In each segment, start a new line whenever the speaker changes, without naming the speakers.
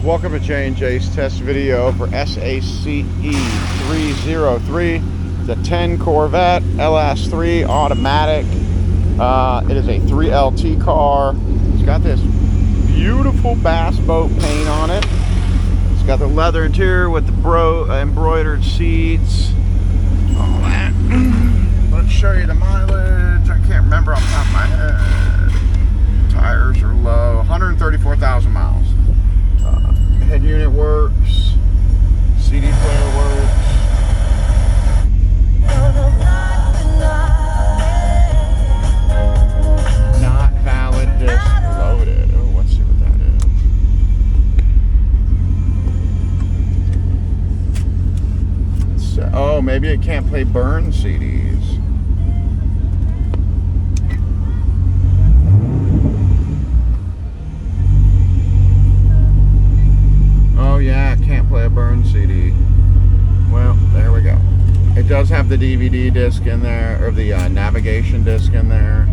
Welcome to J&J's test video for SACE303. It's a 10 Corvette LS3 automatic. It is a 3LT car. It's got this beautiful bass boat paint on it. It's got the leather interior with the embroidered seats. All that. Let's show you the mileage. I can't remember off the top of my head. Tires are low. 134,000 miles. Head unit works. CD player works. Not valid disc loaded. Oh, let's see what that is. Oh, maybe it can't play burn CDs. Oh yeah, can't play a burn CD. Well, there we go. It does have the DVD disc in there, or the navigation disc in there.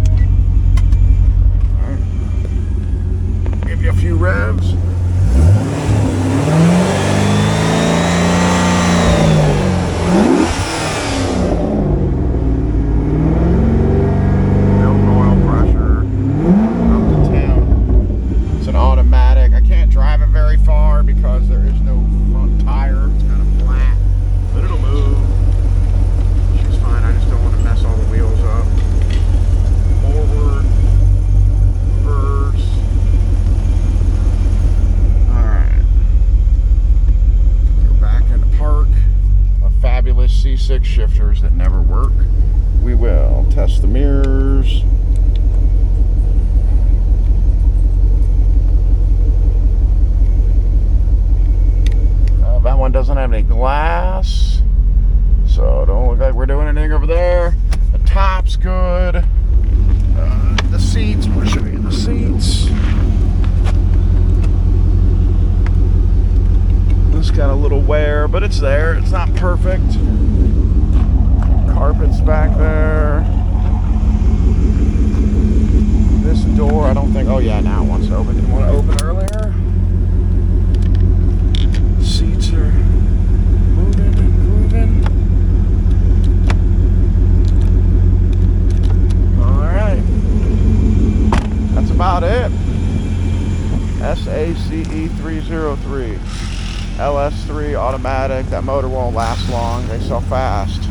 Alright. Give you a few revs. Building oil pressure. Up to 10. It's an automatic. I can't drive it very far because there is no front tire. It's kind of flat, but it'll move. She's fine. I just don't want to mess all the wheels up. Forward, reverse. Alright. Go back into park. A fabulous C6 shifters that never work. We will test the mirrors. That one doesn't have any glass, so it don't look like we're doing anything over there. The top's good. The seats, we'll show you the seats. This got a little wear, but it's there. It's not perfect. Carpet's back there. This door, I don't think, oh yeah, now it wants to open. Didn't want to open earlier. Seats are moving and grooving. Alright. That's about it. SACE303. LS3 automatic. That motor won't last long. They sell fast.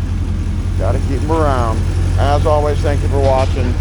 Gotta keep them around. As always, thank you for watching.